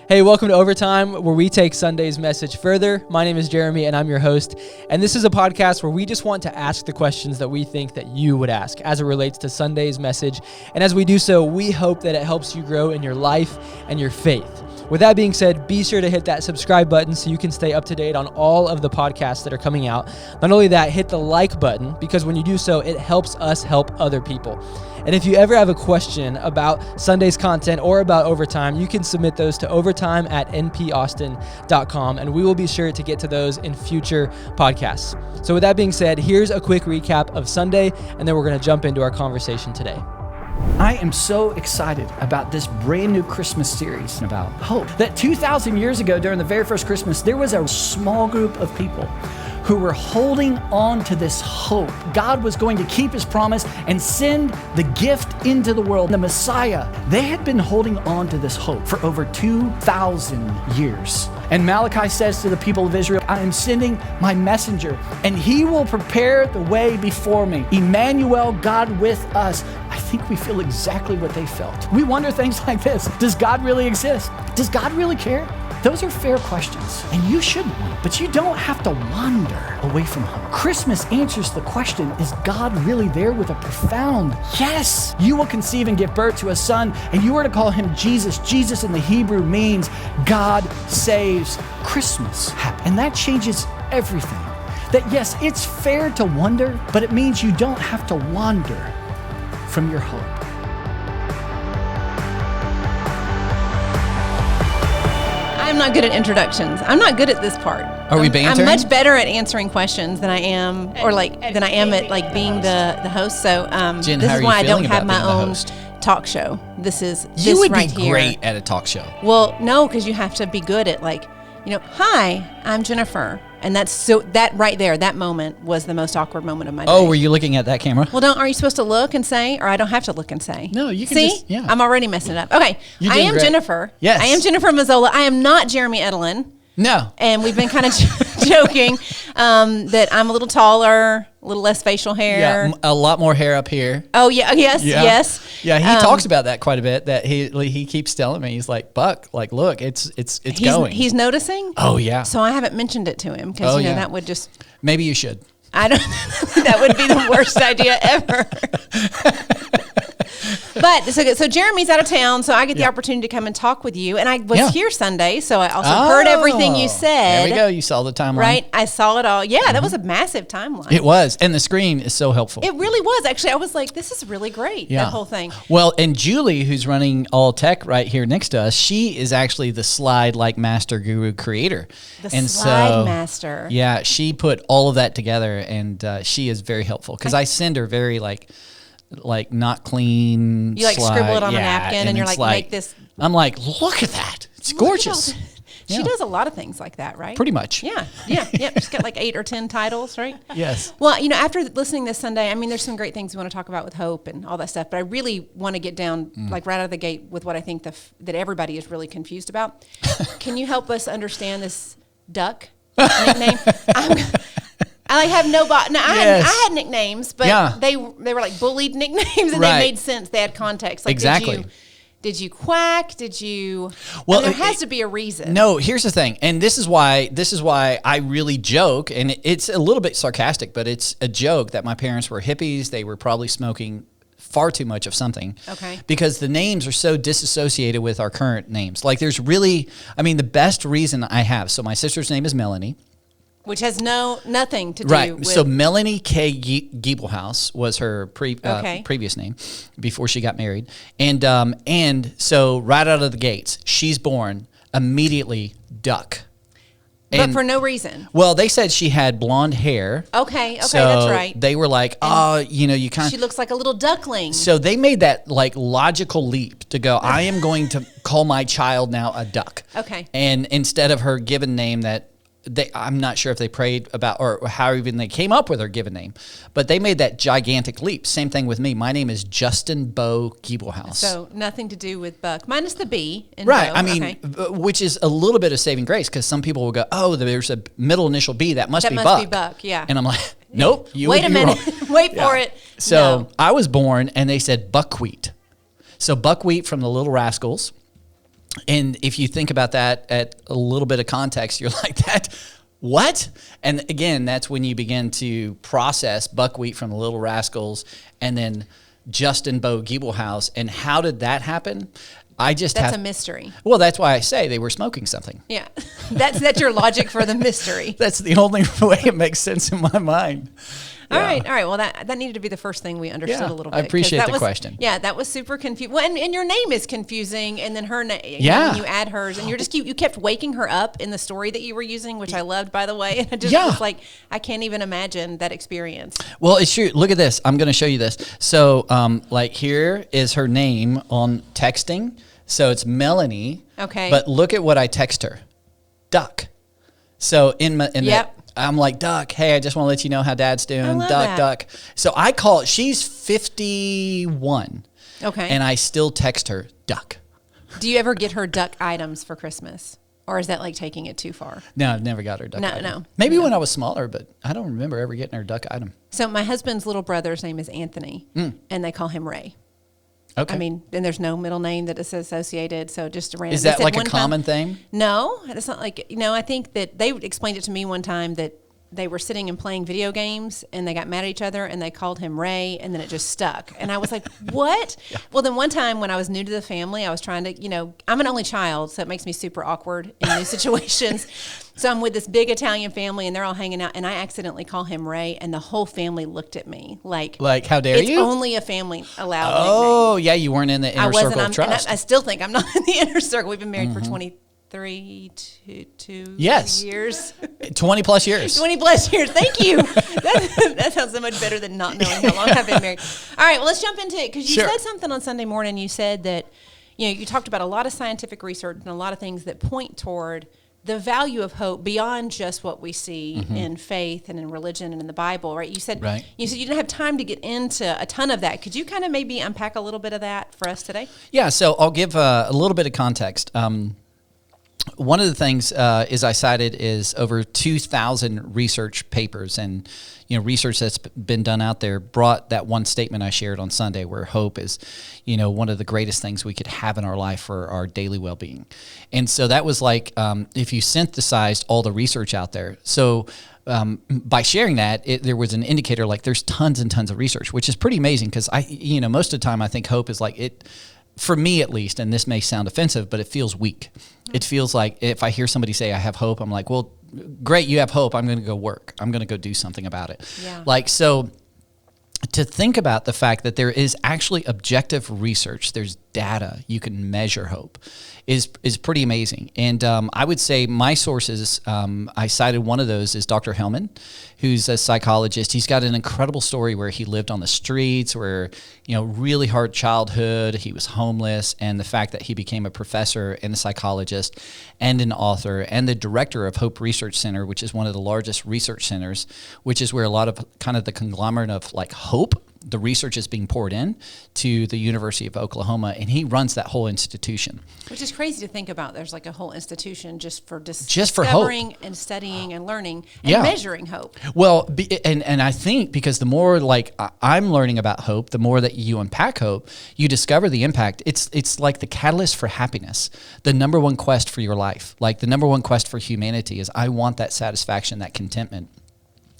Hey, welcome to Overtime, where we take Sunday's message further. My name is Jeremy, and I'm your host. And this is a podcast where we just want to ask the questions that we think that you would ask as it relates to Sunday's message. And as we do so, we hope that it helps you grow in your life and your faith. With that being said, be sure to hit that subscribe button so you can stay up to date on all of the podcasts that are coming out. Not only that, hit the like button, because when you do so, it helps us help other people. And if you ever have a question about Sunday's content or about Overtime, you can submit those to overtime@npaustin.com, and we will be sure to get to those in future podcasts. So with that being said, here's a quick recap of Sunday, and then we're going to jump into our conversation today. I am so excited about this brand new Christmas series about hope. That 2,000 years ago, during the very first Christmas, there was a small group of people who were holding on to this hope. God was going to keep his promise and send the gift into the world, the Messiah. They had been holding on to this hope for over 2,000 years. And Malachi says to the people of Israel, I am sending my messenger, and he will prepare the way before me. Emmanuel, God with us. I think we feel exactly what they felt. We wonder things like this. Does God really exist? Does God really care? Those are fair questions, and you should wonder, but you don't have to wander away from home. Christmas answers the question, is God really there, with a profound yes. You will conceive and give birth to a son, and you are to call him Jesus. Jesus in the Hebrew means God saves. Christmas happens, and that changes everything. That yes, it's fair to wonder, but it means you don't have to wander from your hope. I'm not good at introductions. I'm not good at this part. Are we bantering? I'm much better at answering questions than I am, at being the host. So Jen, this how is are why you I don't feeling have about my being the own host? talk show. This is You this would right be here. great at a talk show. Well, no, because you have to be good at hi, I'm Jennifer. And that right there, that moment was the most awkward moment of my day. Oh, were you looking at that camera? Well, are you supposed to look and say, or I don't have to look and say? No, you can See? just, yeah. I'm already messing it up. Okay, You're I doing am great. Jennifer. Yes. I am Jennifer Mazzola. I am not Jeremy Edelin. No. And we've been kind of joking that I'm a little taller, a little less facial hair. Yeah, a lot more hair up here. Oh, yeah, yes. Yeah, he talks about that quite a bit, that he keeps telling me, he's like, Buck, look, it's going. He's noticing? Oh, yeah. So I haven't mentioned it to him because, that would just... Maybe you should. I don't... That would be the worst idea ever. But so Jeremy's out of town, so I get the opportunity to come and talk with you. And I was here Sunday, so I also heard everything you said. There we go. You saw the timeline. Right? I saw it all. Yeah, that was a massive timeline. It was. And the screen is so helpful. It really was. Actually, I was like, this is really great, that whole thing. Well, and Julie, who's running all tech right here next to us, she is actually the slide master guru creator. Slide master. Yeah, she put all of that together, and she is very helpful because I send her very not clean. You slide. scribble it on a napkin, and you're like, make this. I'm like, look at that. It's gorgeous. She does a lot of things like that, right? Pretty much. Yeah. She's got 8 or 10 titles, right? Yes. Well, after listening this Sunday, there's some great things we want to talk about with hope and all that stuff, but I really want to get down, right out of the gate with what I think that everybody is really confused about. Can you help us understand this duck nickname? I have no I had nicknames, but they were bullied nicknames, and they made sense. They had context. Exactly. Did you quack? Did you? Well, there has to be a reason. No, here's the thing, and this is why I really joke, and it's a little bit sarcastic, but it's a joke that my parents were hippies. They were probably smoking far too much of something. Okay. Because the names are so disassociated with our current names. There's really, the best reason I have. So my sister's name is Melanie. Which has nothing to do with... So Melanie K. Giebelhaus was her previous name before she got married. And so right out of the gates, she's born immediately Duck. But for no reason. Well, they said she had blonde hair. Okay, so that's right. They were like, you kind of... She looks like a little duckling. So they made that logical leap to go, I am going to call my child now a duck. Okay. And instead of her given name that I'm not sure if they prayed about or how even they came up with her given name, but they made that gigantic leap. Same thing with me. My name is Justin Bo Giebelhaus. So nothing to do with Buck, minus the B in right. Bo. Which is a little bit of saving grace because some people will go, oh, there's a middle initial B. That must be Buck. That must be Buck, yeah. And I'm like, nope. Wait a minute. Wait for it. So no. I was born and they said buckwheat. So buckwheat from the Little Rascals. And if you think about that at a little bit of context, you're like, that, what? And again, that's when you begin to process Buckwheat from the Little Rascals and then Justin Bo Giebelhaus. And how did that happen? That's a mystery. Well, that's why I say they were smoking something. Yeah. That's your logic for the mystery. That's the only way it makes sense in my mind. All right. Well, that needed to be the first thing we understood a little bit. I appreciate the question. Yeah, that was super confusing. Well, and your name is confusing, and then her name. Yeah. When you add hers, and you kept waking her up in the story that you were using, which I loved, by the way. And I just was like, I can't even imagine that experience. Well, it's true. Look at this. I'm going to show you this. So, like here is her name on texting. So it's Melanie. Okay. But look at what I text her. Duck. So I'm like, Duck, hey, I just want to let you know how Dad's doing. I love Duck, that. Duck. So I call, she's 51. Okay. And I still text her, Duck. Do you ever get her duck items for Christmas? Or is that like taking it too far? No, I've never got her duck item. No. Maybe when I was smaller, but I don't remember ever getting her duck item. So my husband's little brother's name is Anthony, and they call him Ray. Okay. I mean, and there's no middle name that is associated, so just a random. Is that like a common thing? No, it's not like, I think that they explained it to me one time that they were sitting and playing video games and they got mad at each other and they called him Ray and then it just stuck. And I was like, what? Yeah. Well, then one time when I was new to the family, I was trying to, I'm an only child, so it makes me super awkward in new situations. So I'm with this big Italian family and they're all hanging out and I accidentally call him Ray and the whole family looked at me like how dare you? It's only a family allowed Oh, nickname. Yeah, you weren't in the inner circle of trust. I still think I'm not in the inner circle. We've been married for 23 years. 20 plus years. 20 plus years. Thank you. That sounds so much better than not knowing how long I've been married. All right, well, let's jump into it because you said something on Sunday morning. You said that, you talked about a lot of scientific research and a lot of things that point toward the value of hope beyond just what we see in faith and in religion and in the Bible, right? You said you didn't have time to get into a ton of that. Could you kind of maybe unpack a little bit of that for us today? Yeah, so I'll give a little bit of context. One of the things is I cited is over 2,000 research papers and research that's been done out there brought that one statement I shared on Sunday where hope is one of the greatest things we could have in our life for our daily well-being. And so that was like if you synthesized all the research out there. So by sharing that, there was an indicator like there's tons and tons of research, which is pretty amazing because most of the time I think hope is like it. For me, at least, and this may sound offensive, but it feels weak. It feels like if I hear somebody say, I have hope, I'm like, well, great, you have hope. I'm going to go work. I'm going to go do something about it. Yeah. So to think about the fact that there is actually objective research, there's data, you can measure hope, is pretty amazing. And I would say my sources, I cited one of those is Dr. Hellman, who's a psychologist. He's got an incredible story where he lived on the streets, where, really hard childhood, he was homeless, and the fact that he became a professor and a psychologist and an author and the director of Hope Research Center, which is one of the largest research centers, which is where a lot of kind of the conglomerate of like hope, the research is being poured in to the University of Oklahoma, and he runs that whole institution. Which is crazy to think about. There's like a whole institution just for hope and studying and learning and measuring hope. Well, and I think because the more like I'm learning about hope, the more that you unpack hope, you discover the impact. It's like the catalyst for happiness, the number one quest for your life. Like the number one quest for humanity is I want that satisfaction, that contentment.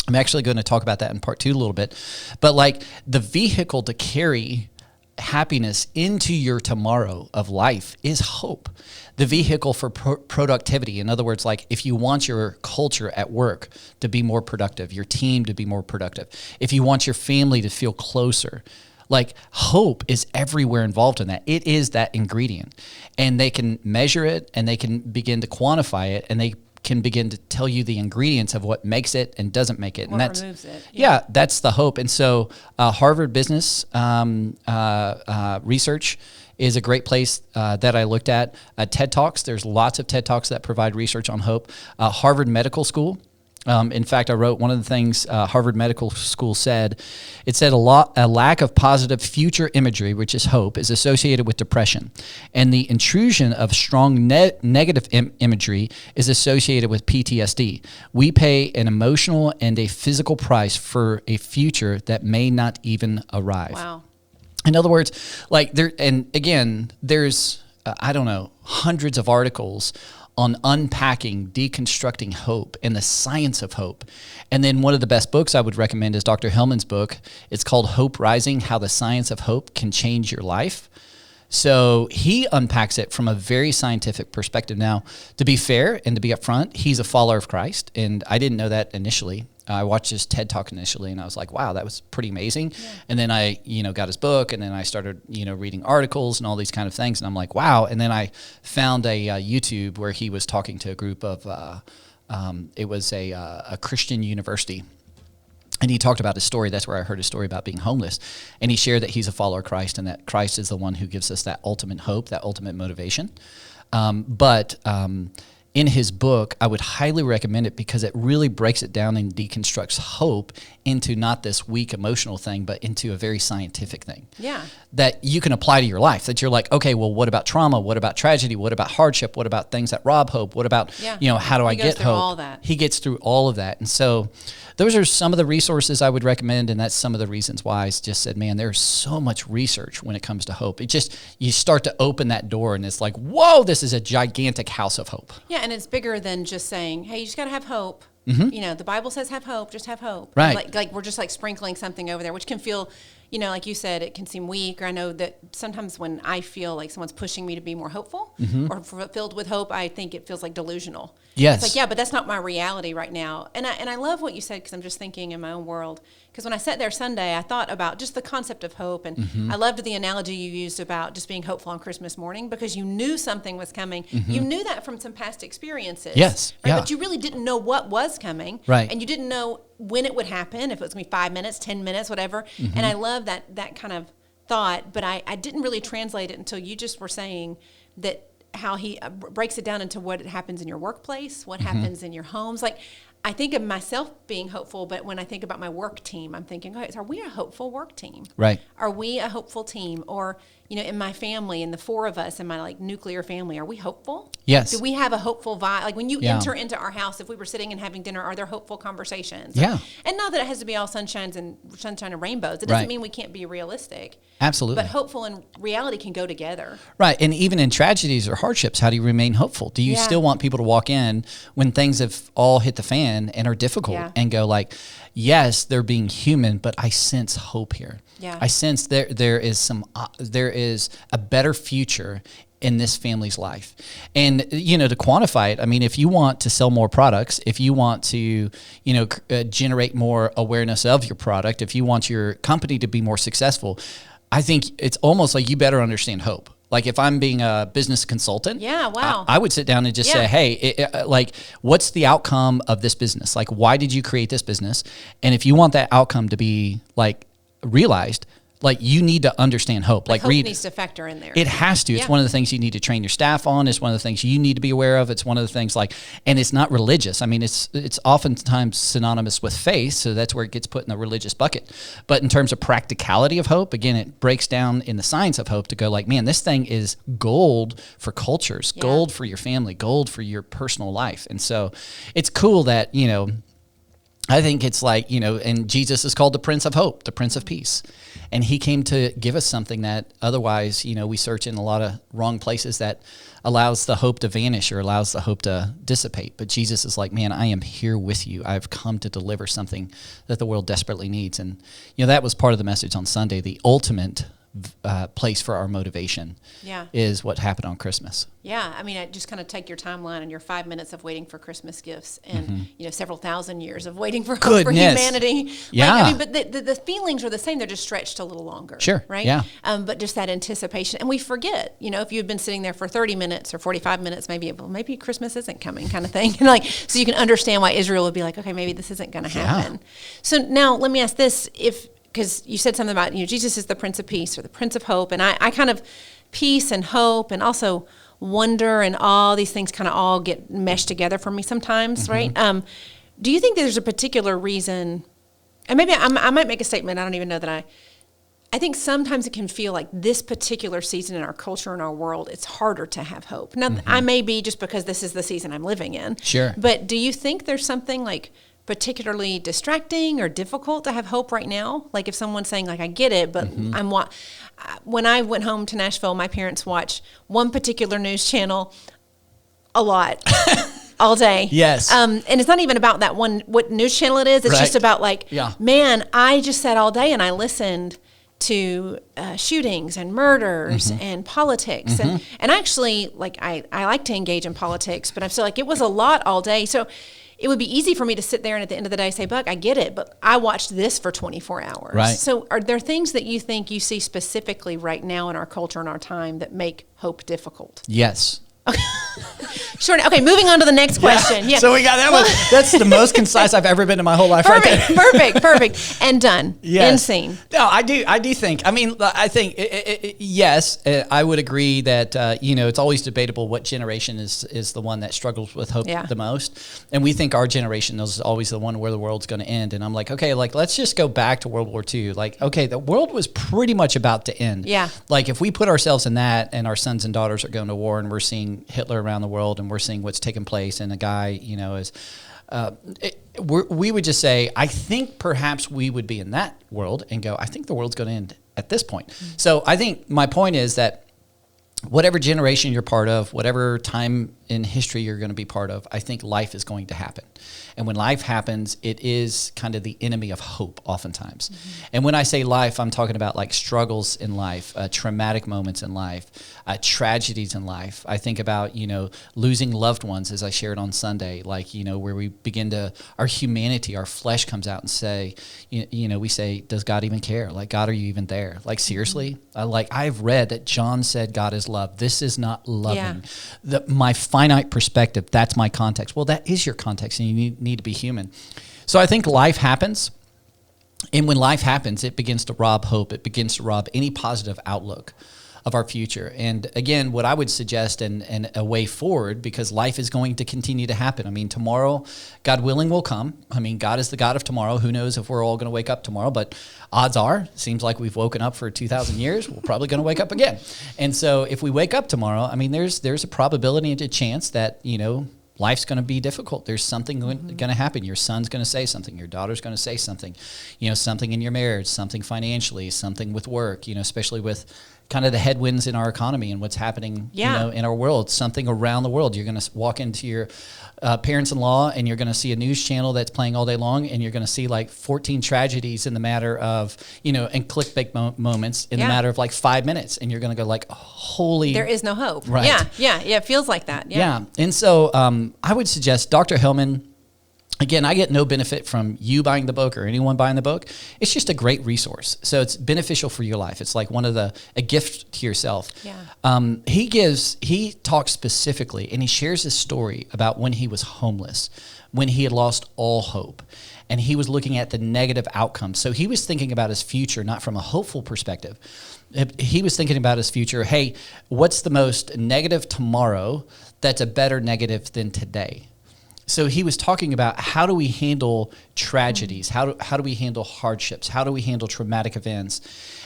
I'm actually going to talk about that in part 2 a little bit. But like the vehicle to carry happiness into your tomorrow of life is hope. The vehicle for productivity. In other words, like if you want your culture at work to be more productive, your team to be more productive, if you want your family to feel closer, like hope is everywhere involved in that. It is that ingredient. And they can measure it and they can begin to quantify it and they can begin to tell you the ingredients of what makes it and doesn't make it. What and removes it. Yeah, that's the hope. And so Harvard Business Research is a great place that I looked at. TED Talks, there's lots of TED Talks that provide research on hope. Harvard Medical School. In fact, I wrote one of the things Harvard Medical School said. It said a lack of positive future imagery, which is hope, is associated with depression. And the intrusion of strong negative imagery is associated with PTSD. We pay an emotional and a physical price for a future that may not even arrive. Wow. In other words, like there, and again, there's I don't know, hundreds of articles on unpacking, deconstructing hope and the science of hope. And then one of the best books I would recommend is Dr. Hellman's book. It's called Hope Rising: How the Science of Hope Can Change Your Life. So he unpacks it from a very scientific perspective. Now, to be fair and to be upfront, he's a follower of Christ, and I didn't know that initially. I watched his TED Talk initially, and I was like, wow, that was pretty amazing. Yeah. And then I, got his book, and then I started, reading articles and all these kind of things, and I'm like, wow. And then I found a YouTube where he was talking to a group of, it was a Christian university. And he talked about his story. That's where I heard his story about being homeless. And he shared that he's a follower of Christ and that Christ is the one who gives us that ultimate hope, that ultimate motivation. But in his book, I would highly recommend it because it really breaks it down and deconstructs hope into not this weak emotional thing, but into a very scientific thing. Yeah. That you can apply to your life. That you're like, okay, well, what about trauma? What about tragedy? What about hardship? What about things that rob hope? What about, how do I get hope? He goes through all that. He gets through all of that. And so those are some of the resources I would recommend, and that's some of the reasons why I just said, man, there's so much research when it comes to hope. It just, you start to open that door, and it's like, whoa, this is a gigantic house of hope. Yeah, and it's bigger than just saying, hey, you just got to have hope. Mm-hmm. The Bible says have hope, just have hope. Right. Like we're just like sprinkling something over there, which can feel, like you said, it can seem weak. Or I know that sometimes when I feel like someone's pushing me to be more hopeful or filled with hope, I think it feels like delusional. Yes. It's like, yeah, but that's not my reality right now. And I love what you said, because I'm just thinking in my own world. Because when I sat there Sunday, I thought about just the concept of hope. And I loved the analogy you used about just being hopeful on Christmas morning, because you knew something was coming. You knew that from some past experiences. Yes. Right? Yeah. But you really didn't know what was coming. Right. And you didn't know when it would happen, if it was going to be 5 minutes, 10 minutes, whatever. And I love that kind of thought. But I didn't really translate it until you just were saying that how he breaks it down into what happens in your workplace, what happens in your homes. Like, I think of myself being hopeful, but when I think about my work team, I'm thinking, okay, are we a hopeful work team? Right. Are we a hopeful team? Or, in my family, in the four of us, in my nuclear family, are we hopeful? Yes. Do we have a hopeful vibe? Like when you enter into our house, if we were sitting and having dinner, are there hopeful conversations? Yeah. And not that it has to be all sunshine and rainbows. It doesn't mean we can't be realistic. Absolutely. But hopeful and reality can go together. Right. And even in tragedies or hardships, how do you remain hopeful? Do you still want people to walk in when things have all hit the fan and are difficult and go like, yes, they're being human, but I sense hope here. Yeah. I sense there is a better future in this family's life. And, to quantify it, I mean, if you want to sell more products, if you want to, generate more awareness of your product, if you want your company to be more successful, I think it's almost like you better understand hope. Like if I'm being a business consultant, I would sit down and just say, hey, what's the outcome of this business? Like, why did you create this business? And if you want that outcome to be realized, you need to understand hope. Hope needs to factor in there. It has to. It's one of the things you need to train your staff on. It's one of the things you need to be aware of. It's one of the things and it's not religious. I mean, it's oftentimes synonymous with faith, so that's where it gets put in the religious bucket. But in terms of practicality of hope, again, it breaks down in the science of hope to go man, this thing is gold for cultures, gold for your family, gold for your personal life. And so it's cool that, I think it's and Jesus is called the Prince of Hope, the Prince of Peace. And he came to give us something that otherwise, we search in a lot of wrong places that allows the hope to vanish or allows the hope to dissipate. But Jesus is like, man, I am here with you. I've come to deliver something that the world desperately needs. And, that was part of the message on Sunday. The ultimate place for our motivation is what happened on Christmas. Yeah, I mean, I just kind of take your timeline and your 5 minutes of waiting for Christmas gifts and, several thousand years of waiting for hope for humanity. Yeah. But the feelings are the same. They're just stretched a little longer. Sure. Right? Yeah. But just that anticipation. And we forget, if you've been sitting there for 30 minutes or 45 minutes, maybe Christmas isn't coming kind of thing. And so you can understand why Israel would be like, okay, maybe this isn't going to happen. So now let me ask this, because you said something about, Jesus is the Prince of Peace or the Prince of Hope. And I kind of, peace and hope and also wonder and all these things kind of all get meshed together for me sometimes, right? Do you think there's a particular reason, and maybe I might make a statement, I don't even know that I think sometimes it can feel like this particular season in our culture and our world, it's harder to have hope. Now, I may be just because this is the season I'm living in. Sure. But do you think there's something particularly distracting or difficult to have hope right now? Like if someone's saying I get it, but when I went home to Nashville, my parents watch one particular news channel a lot. All day. Yes. And it's not even about that one, what news channel it is. It's just about man, I just sat all day and I listened to shootings and murders and politics. And actually, like, I like to engage in politics, but I feel like it was a lot all day. So it would be easy for me to sit there and at the end of the day say, Buck, I get it, but I watched this for 24 hours. Right. So are there things that you think you see specifically right now in our culture and our time that make hope difficult? Yes. Sure. Okay, moving on to the next question. Yeah. So we got that one. That's the most concise I've ever been in my whole life. Perfect, right there. perfect. And done. Yes. End scene. No, I do think. I mean, I think yes, I would agree that it's always debatable what generation is the one that struggles with hope the most, and we think our generation is always the one where the world's going to end. And I'm like, okay, like let's just go back to World War II. Like, okay, the world was pretty much about to end. Yeah. Like if we put ourselves in that, and our sons and daughters are going to war, and we're seeing Hitler around the world, and we're seeing what's taking place, and a guy, is. We would just say, I think perhaps we would be in that world and go, I think the world's going to end at this point. Mm-hmm. So I think my point is that whatever generation you're part of, whatever time in history you're going to be part of, I think life is going to happen. And when life happens, it is kind of the enemy of hope oftentimes. Mm-hmm. And when I say life, I'm talking about like struggles in life, traumatic moments in life, tragedies in life. I think about, losing loved ones, as I shared on Sunday, like, where we begin to, our humanity, our flesh comes out and say, we say, does God even care? Like, God, are you even there? Like, seriously? I've read that John said God is love. This is not loving. Yeah. My finite perspective, that's my context. Well, that is your context, and you need to be human. So I think life happens. And when life happens, it begins to rob hope. It begins to rob any positive outlook of our future. And again, what I would suggest and a way forward, because life is going to continue to happen. I mean, tomorrow, God willing, will come. I mean, God is the God of tomorrow. Who knows if we're all going to wake up tomorrow, but odds are, seems like we've woken up for 2,000 years. We're probably going to wake up again. And so if we wake up tomorrow, I mean, there's a probability and a chance that, life's going to be difficult. There's something going to happen. Your son's going to say something. Your daughter's going to say something. Something in your marriage, something financially, something with work. Especially with kind of the headwinds in our economy and what's happening. In our world. Something around the world. You're going to walk into your parents-in-law, and you're going to see a news channel that's playing all day long, and you're going to see like 14 tragedies in the matter of and clickbait moments in the matter of like 5 minutes, and you're going to go like, holy, there is no hope. Right. Yeah. It feels like that. Yeah. And so I would suggest Dr. Hillman. Again, I get no benefit from you buying the book or anyone buying the book. It's just a great resource. So it's beneficial for your life. It's like a gift to yourself. Yeah. He talks specifically, and he shares his story about when he was homeless, when he had lost all hope, and he was looking at the negative outcomes. So he was thinking about his future, not from a hopeful perspective. He was thinking about his future. Hey, what's the most negative tomorrow that's a better negative than today? So he was talking about, how do we handle tragedies? How do we handle hardships? How do we handle traumatic events?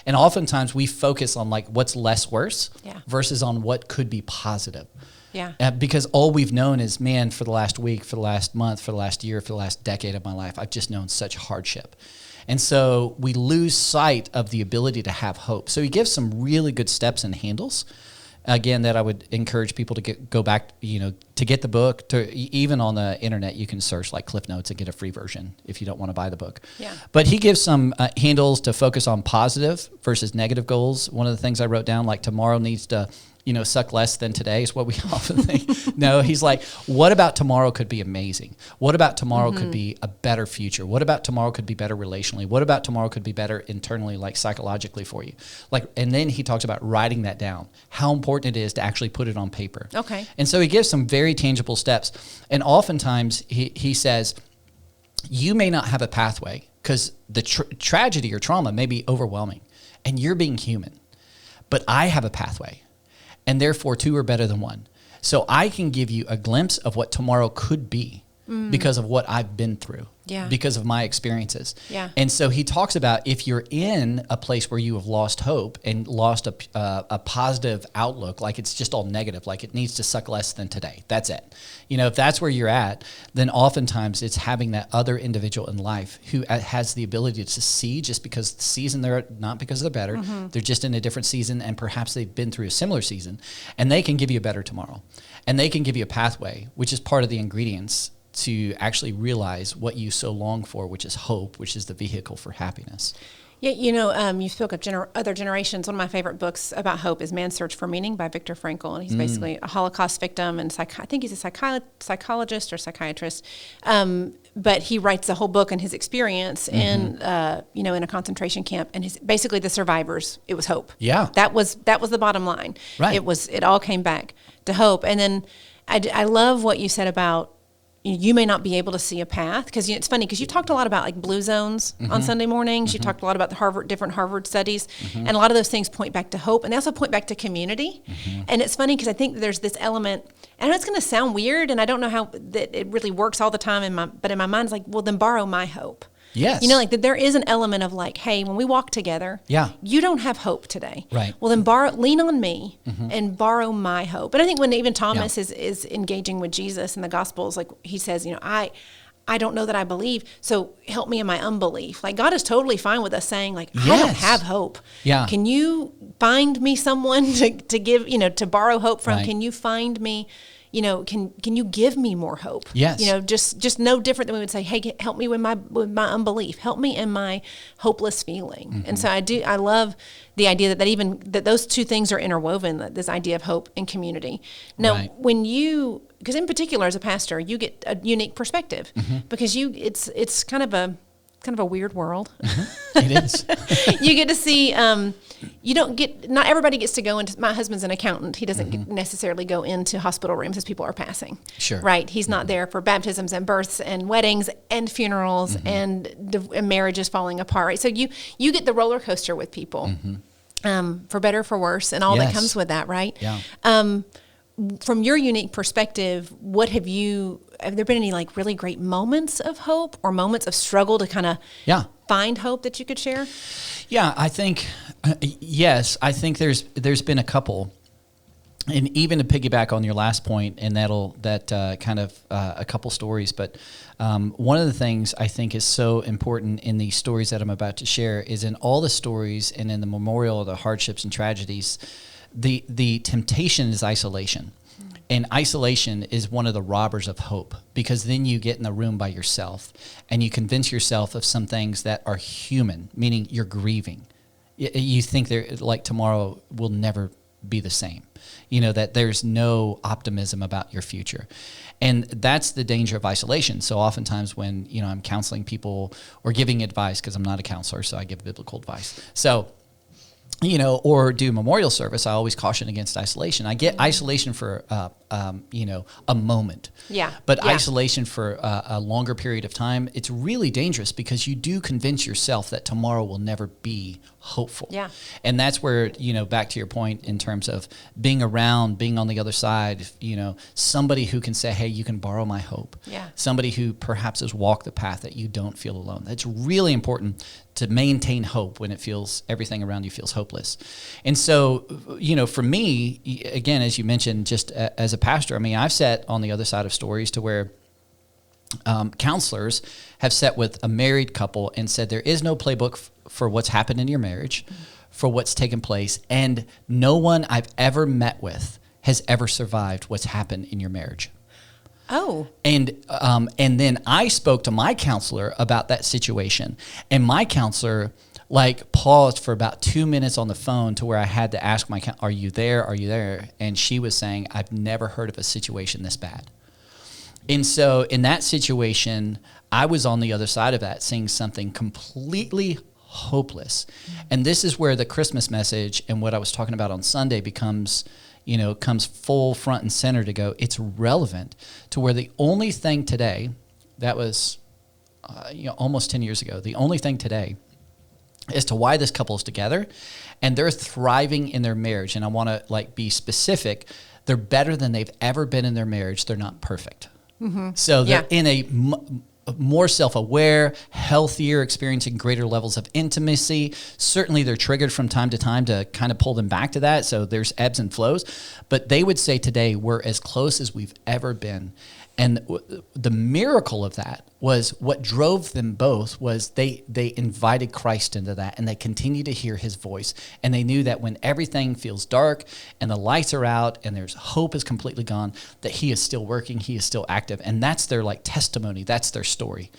And oftentimes we focus on like what's less worse versus on what could be positive. Yeah. Because all we've known is, man, for the last week, for the last month, for the last year, for the last decade of my life, I've just known such hardship. And so we lose sight of the ability to have hope. So he gives some really good steps and handles. Again, that I would encourage people to go back, to get the book. Even on the internet, you can search like Cliff Notes and get a free version if you don't want to buy the book. Yeah. But he gives some handles to focus on positive versus negative goals. One of the things I wrote down, like tomorrow needs to, suck less than today, is what we often think. No, he's like, what about tomorrow could be amazing? What about tomorrow could be a better future? What about tomorrow could be better relationally? What about tomorrow could be better internally, like psychologically for you? And then he talks about writing that down, how important it is to actually put it on paper. Okay. And so he gives some very tangible steps. And oftentimes he says, you may not have a pathway because the tragedy or trauma may be overwhelming and you're being human, but I have a pathway. And therefore, two are better than one. So I can give you a glimpse of what tomorrow could be. because of what I've been through, Yeah. because of my experiences. Yeah. And so he talks about if you're in a place where you have lost hope and lost a positive outlook, like it's just all negative, like it needs to suck less than today. That's it. You know, if that's where you're at, then oftentimes it's having that other individual in life who has the ability to see just because the season they're not because they're better, they're just in a different season, and perhaps they've been through a similar season, and they can give you a better tomorrow, and they can give you a pathway, which is part of the ingredients to actually realize what you so long for, which is hope, which is the vehicle for happiness. Yeah, you know, you spoke of other generations. One of my favorite books about hope is Man's Search for Meaning by Viktor Frankl, and he's basically a Holocaust victim, and I think he's a psychologist or psychiatrist. But he writes the whole book and his experience in, you know, in a concentration camp, and basically the survivors. It was hope. Yeah, that was the bottom line. Right. It all came back to hope. And then I love what you said about, you may not be able to see a path, because it's funny because you talked a lot about like blue zones on Sunday mornings. You talked a lot about the different Harvard studies, and a lot of those things point back to hope, and they also point back to community. And it's funny because I think there's this element, and I know it's going to sound weird, and I don't know how that it really works all the time but in my mind it's like, well, then borrow my hope. Yes. You know, like that there is an element of like, hey, when we walk together, you don't have hope today. Right. Well, then lean on me and borrow my hope. And I think when even Thomas is engaging with Jesus in the Gospels, like he says, you know, I don't know that I believe, so help me in my unbelief. Like God is totally fine with us saying like, I don't have hope. Yeah. Can you find me someone to give, you know, to borrow hope from? Right. Can you find me, you know, can you give me more hope? Yes. You know, just no different than we would say, hey, help me with my unbelief. Help me in my hopeless feeling. And so I love the idea that those two things are interwoven, this idea of hope and community. Now, Right. because in particular as a pastor, you get a unique perspective because it's kind of a weird world. It is. You get to see, not everybody gets to go into, my husband's an accountant. He doesn't necessarily go into hospital rooms as people are passing. Sure. Right. He's not there for baptisms and births and weddings and funerals and marriages falling apart. Right. So you get the roller coaster with people, for better, for worse, and all that comes with that. Right. Yeah. From your unique perspective, have there been any like really great moments of hope or moments of struggle to kind of find hope that you could share? Yeah, I think, yes, I think there's been a couple. And even to piggyback on your last point, and that kind of a couple stories, but one of the things I think is so important in these stories that I'm about to share is in all the stories and in the memorial of the hardships and tragedies, the temptation is isolation. And isolation is one of the robbers of hope, because then you get in the room by yourself and you convince yourself of some things that are human, meaning you're grieving. You think like tomorrow will never be the same, you know, that there's no optimism about your future. And that's the danger of isolation. So oftentimes when, you know, I'm counseling people or giving advice, because I'm not a counselor, so I give biblical advice. So, you know, or do memorial service, I always caution against isolation. I get isolation for, you know, a moment. Yeah. But isolation for a longer period of time, it's really dangerous because you do convince yourself that tomorrow will never be hopeful. Yeah. And that's where, you know, back to your point in terms of being around, being on the other side, you know, somebody who can say, hey, you can borrow my hope. Yeah. Somebody who perhaps has walked the path that you don't feel alone. That's really important to maintain hope when everything around you feels hopeless. And so, you know, for me, again, as you mentioned, just as a pastor, I mean, I've sat on the other side of stories to where counselors have sat with a married couple and said, there is no playbook for what's happened in your marriage, for what's taken place, and no one I've ever met with has ever survived what's happened in your marriage. Oh. And then I spoke to my counselor about that situation, and my counselor like paused for about 2 minutes on the phone to where I had to ask my are you there? Are you there? And she was saying, I've never heard of a situation this bad. And so in that situation, I was on the other side of that, seeing something completely hopeless. And this is where the Christmas message and what I was talking about on Sunday comes full front and center to go, it's relevant to where the only thing today, that was almost 10 years ago, the only thing today as to why this couple is together and they're thriving in their marriage. And I want to be specific. They're better than they've ever been in their marriage. They're not perfect. So they're Yeah. in a more self-aware, healthier, experiencing greater levels of intimacy. Certainly they're triggered from time to time to kind of pull them back to that. So there's ebbs and flows. But they would say today we're as close as we've ever been. And the miracle of that was what drove them both was they invited Christ into that, and they continue to hear his voice. And they knew that when everything feels dark and the lights are out and there's hope is completely gone, that he is still working, he is still active. And that's their like testimony, that's their story.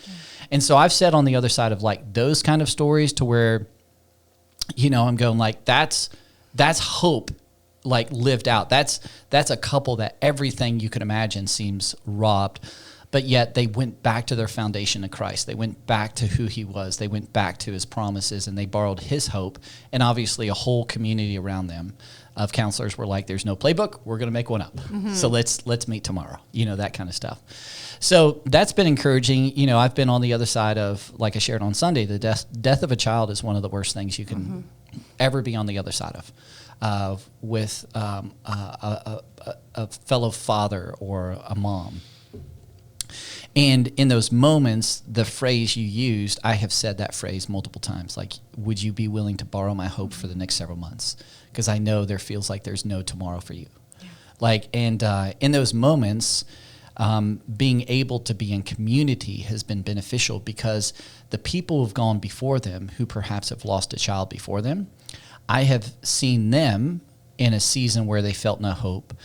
And so I've said on the other side of like those kind of stories to where, you know, I'm going like, that's hope like lived out. That's a couple that everything you could imagine seems robbed, but yet they went back to their foundation of Christ. They went back to who he was. They went back to his promises, and they borrowed his hope. And obviously a whole community around them of counselors were like, there's no playbook, we're going to make one up. So let's meet tomorrow, you know, that kind of stuff. So that's been encouraging. You know, I've been on the other side of, like I shared on Sunday, the death of a child is one of the worst things you can ever be on the other side of. With a fellow father or a mom. And in those moments, the phrase you used, I have said that phrase multiple times, like, would you be willing to borrow my hope for the next several months? Because I know there feels like there's no tomorrow for you. Yeah. Like, and in those moments, being able to be in community has been beneficial because the people who've gone before them, who perhaps have lost a child before them, I have seen them in a season where they felt no hope,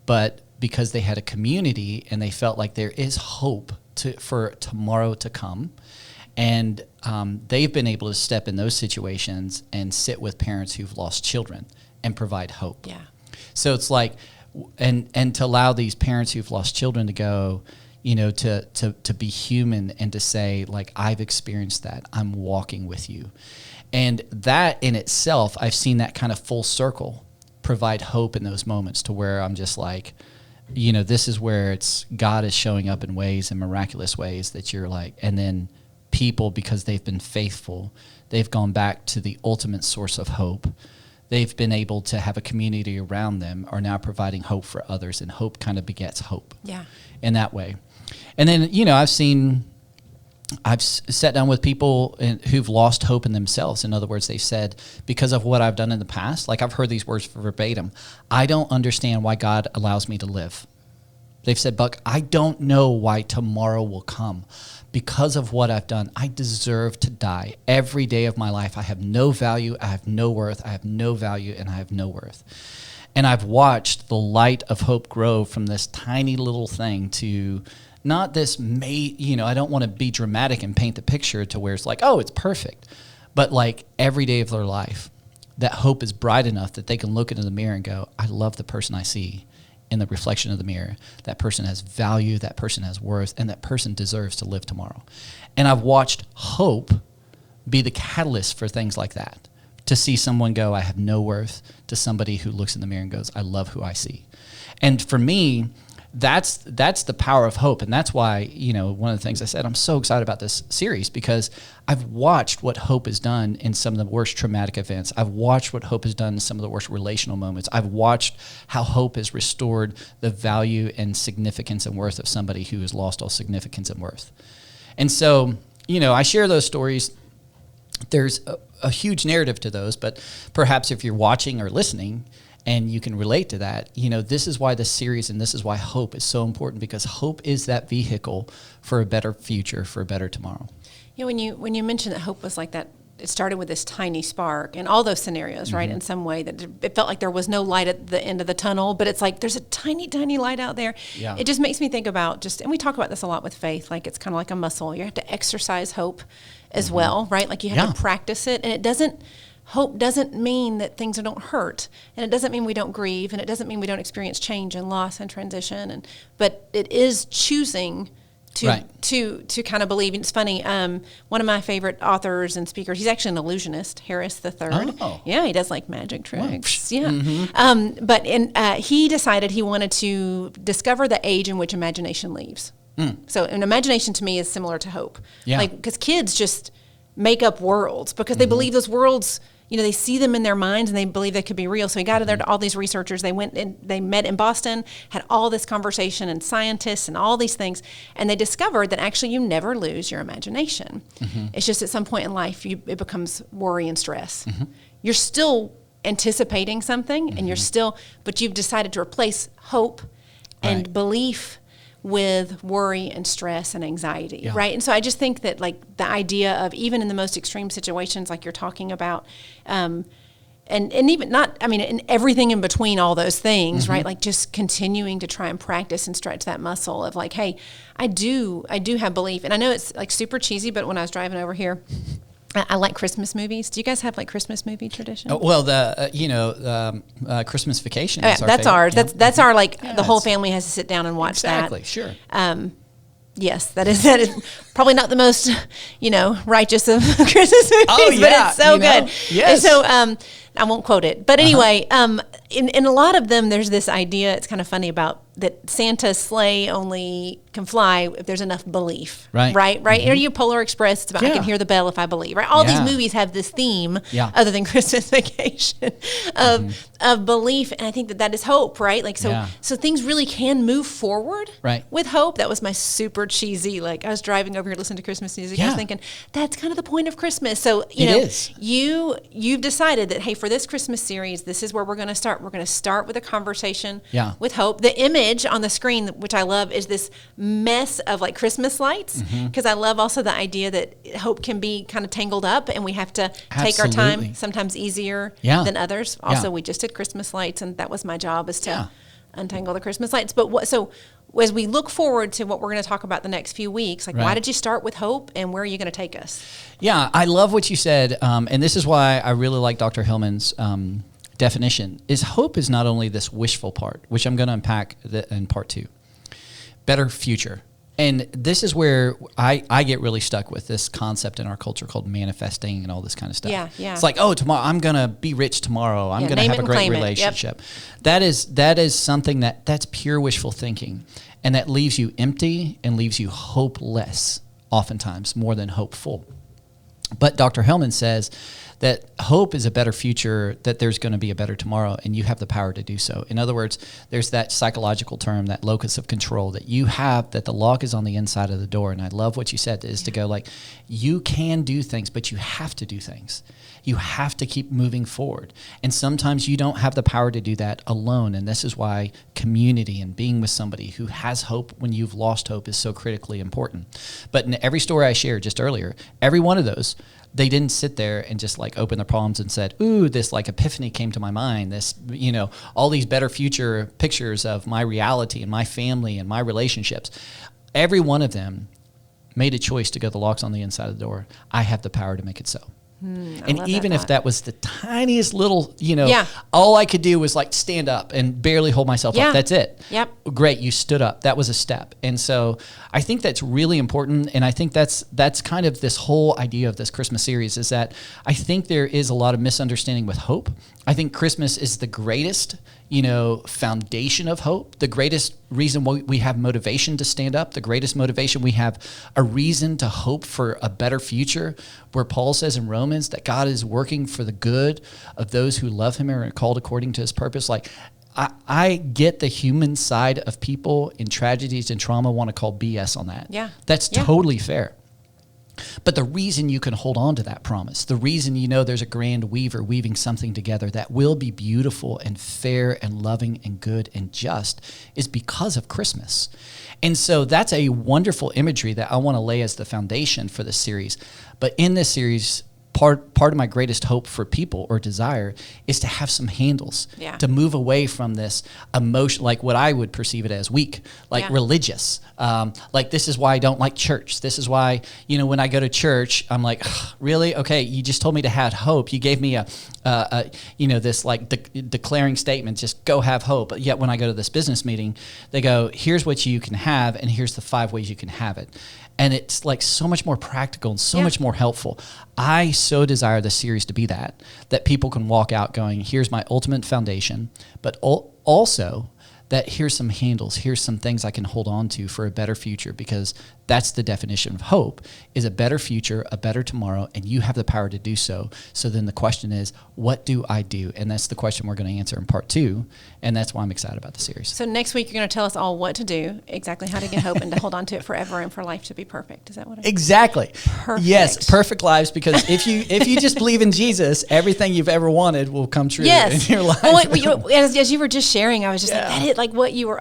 but because they had a community and they felt like there is hope for tomorrow to come, and they've been able to step in those situations and sit with parents who've lost children and provide hope. Yeah. So it's like, and to allow these parents who've lost children to go, you know, to be human and to say, like, I've experienced that. I'm walking with you. And that in itself, I've seen that kind of full circle provide hope in those moments to where I'm just like, you know, this is where it's God is showing up in ways, in miraculous ways that you're like, and then people, because they've been faithful, they've gone back to the ultimate source of hope. They've been able to have a community around them, are now providing hope for others, and hope kind of begets hope. Yeah. In that way. And then, you know, I've sat down with people who've lost hope in themselves. In other words, they've said, because of what I've done in the past, like I've heard these words verbatim, I don't understand why God allows me to live. They've said, Buck, I don't know why tomorrow will come. Because of what I've done, I deserve to die. Every day of my life, I have no value, I have no worth, I have no value, and I have no worth. And I've watched the light of hope grow from this tiny little thing to not this, you know, I don't want to be dramatic and paint the picture to where it's like, oh, it's perfect. But like every day of their life, that hope is bright enough that they can look into the mirror and go, I love the person I see in the reflection of the mirror. That person has value, that person has worth, and that person deserves to live tomorrow. And I've watched hope be the catalyst for things like that. To see someone go, I have no worth, to somebody who looks in the mirror and goes, I love who I see. And for me, that's the power of hope. And that's why, you know, one of the things I said, I'm so excited about this series because I've watched what hope has done in some of the worst traumatic events. I've watched what hope has done in some of the worst relational moments. I've watched how hope has restored the value and significance and worth of somebody who has lost all significance and worth. And so, you know, I share those stories. There's a huge narrative to those, but perhaps if you're watching or listening, and you can relate to that, you know, this is why this series and this is why hope is so important, because hope is that vehicle for a better future, for a better tomorrow. You know, when you mentioned that hope was like that, it started with this tiny spark in all those scenarios, right? In some way that it felt like there was no light at the end of the tunnel, but it's like there's a tiny, tiny light out there. Yeah. It just makes me think about and we talk about this a lot with faith, like it's kind of like a muscle. You have to exercise hope as well, right? Like you have to practice it, and hope doesn't mean that things don't hurt, and it doesn't mean we don't grieve, and it doesn't mean we don't experience change and loss and transition, but it is choosing to kind of believe. And it's funny, one of my favorite authors and speakers, he's actually an illusionist, Harris the Third. Oh. Yeah, he does like magic tricks. Wow. Yeah. Mm-hmm. But he decided he wanted to discover the age in which imagination leaves. So an imagination to me is similar to hope. Yeah. Like, because kids just make up worlds because they believe those worlds, they see them in their minds and they believe they could be real. So he got there to all these researchers. They went and they met in Boston, had all this conversation, and scientists and all these things. And they discovered that actually you never lose your imagination. It's just at some point in life, it becomes worry and stress. You're still anticipating something and but you've decided to replace hope and belief with worry and stress and anxiety, right? And so I just think that like the idea of even in the most extreme situations like you're talking about, and even not, I mean, and everything in between all those things, right? Like just continuing to try and practice and stretch that muscle of like, hey, I do have belief. And I know it's like super cheesy, but when I was driving over here, I like Christmas movies. Do you guys have like Christmas movie tradition? Well, Christmas Vacation. Is that's our ours. favorite. That's our like the whole family has to sit down and watch that. Exactly. Sure. Yes, that is probably not the most righteous of Christmas movies, but it's so good. Yes. And so I won't quote it, but anyway, in a lot of them, there's this idea. It's kind of funny about that Santa's sleigh only can fly if there's enough belief. Right. Or you Polar Express, it's about I can hear the bell if I believe. Right. All these movies have this theme, other than Christmas Vacation, of belief, and I think that is hope. Right. Like so things really can move forward. Right. With hope. That was my super cheesy. Like I was driving over here listening to Christmas music. I was thinking that's kind of the point of Christmas. So you've decided that hey, for this Christmas series, this is where we're going to start. We're going to start with a conversation with hope. The image on the screen, which I love, is this mess of like Christmas lights, because I love also the idea that hope can be kind of tangled up and we have to take our time, sometimes easier than others. Also, we just did Christmas lights, and that was my job, is to untangle the Christmas lights. But so as we look forward to what we're going to talk about the next few weeks, like why did you start with hope and where are you going to take us? Yeah, I love what you said, and this is why I really like Dr. Hillman's definition. Is hope is not only this wishful part, which I'm going to unpack in part 2. Better future. And this is where I get really stuck with this concept in our culture called manifesting and all this kind of stuff. Yeah. It's like, oh, tomorrow I'm going to be rich tomorrow. I'm going to have a great relationship. That is something that's pure wishful thinking. And that leaves you empty and leaves you hopeless, oftentimes, more than hopeful. But Dr. Hillman says that hope is a better future, that there's going to be a better tomorrow, and you have the power to do so. In other words, there's that psychological term, that locus of control that you have, that the lock is on the inside of the door. And I love what you said, is to go like, you can do things, but you have to do things. You have to keep moving forward. And sometimes you don't have the power to do that alone. And this is why community and being with somebody who has hope when you've lost hope is so critically important. But in every story I shared just earlier, every one of those, they didn't sit there and just like open their palms and said, ooh, this like epiphany came to my mind. This, all these better future pictures of my reality and my family and my relationships. Every one of them made a choice to go, the lock's on the inside of the door. I have the power to make it so. And even if that was the tiniest little, all I could do was like stand up and barely hold myself up. That's it. Yep. Great. You stood up. That was a step. And so I think that's really important. And I think that's kind of this whole idea of this Christmas series, is that I think there is a lot of misunderstanding with hope. I think Christmas is the greatest, foundation of hope, the greatest reason why we have motivation to stand up, the greatest motivation we have a reason to hope for a better future, where Paul says in Romans that God is working for the good of those who love him and are called according to his purpose. Like, I get the human side of people in tragedies and trauma want to call BS on that. Yeah. That's totally fair. But the reason you can hold on to that promise, the reason there's a grand weaver weaving something together that will be beautiful and fair and loving and good and just, is because of Christmas. And so that's a wonderful imagery that I want to lay as the foundation for this series. But in this series, part of my greatest hope for people or desire is to have some handles, to move away from this emotion, like what I would perceive it as weak, like religious. Like, this is why I don't like church. This is why, when I go to church, I'm like, really? Okay, you just told me to have hope. You gave me this like declaring statement, just go have hope. But yet when I go to this business meeting, they go, here's what you can have, and here's the 5 ways you can have it. And it's like so much more practical and so much more helpful. I so desire this series to be that people can walk out going, here's my ultimate foundation, but also that here's some handles, here's some things I can hold on to for a better future, because that's the definition of hope, is a better future, a better tomorrow, and you have the power to do so. So then the question is, what do I do? And that's the question we're going to answer in part 2, and that's why I'm excited about the series. So next week you're going to tell us all what to do, exactly how to get hope and to hold on to it forever and for life to be perfect. Is that what it is? Exactly. Perfect. Yes, perfect lives, because if you just believe in Jesus, everything you've ever wanted will come true in your life. Well, as you were just sharing, I was just like, that is like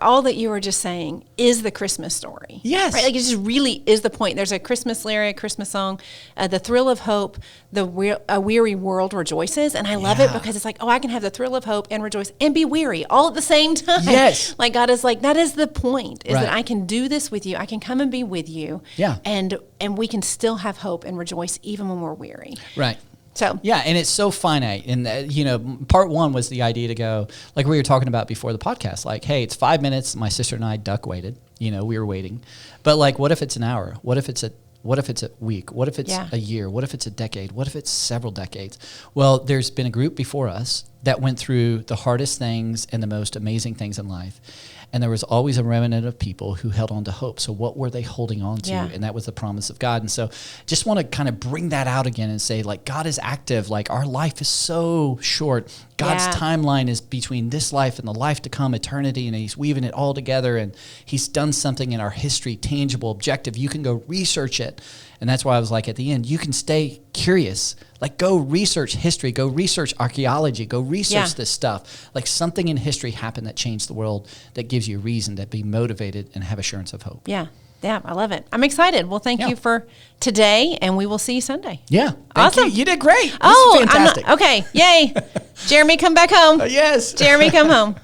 all that you were just saying is the Christmas story. Yes. Right? Like it just really is the point. There's a Christmas lyric, Christmas song, the thrill of hope, a weary world rejoices. And I love it because it's like, oh, I can have the thrill of hope and rejoice and be weary all at the same time. Yes. Like God is like, that is the point, is Right. that I can do this with you. I can come and be with you. Yeah. And we can still have hope and rejoice even when we're weary. Right. So yeah, and it's so finite. And part 1 was the idea to go, like we were talking about before the podcast, like, hey, it's 5 minutes. My sister and I duck waited. We were waiting. But like, what if it's an hour? What if it's a week? What if it's a year? What if it's a decade? What if it's several decades? Well, there's been a group before us that went through the hardest things and the most amazing things in life. And there was always a remnant of people who held on to hope. So what were they holding on to? Yeah. And that was the promise of God. And so just want to kind of bring that out again and say, like, God is active. Like, our life is so short. God's timeline is between this life and the life to come, eternity, and he's weaving it all together. And he's done something in our history, tangible, objective. You can go research it. And that's why I was like, at the end, you can stay curious. Like, go research history, go research archaeology, go research this stuff. Like, something in history happened that changed the world, that gives you a reason to be motivated and have assurance of hope. Yeah, I love it. I'm excited. Well, thank you for today, and we will see you Sunday. Yeah. Awesome. You did great. This Oh, is fantastic. okay. Yay. Jeremy, come back home. Yes. Jeremy, come home.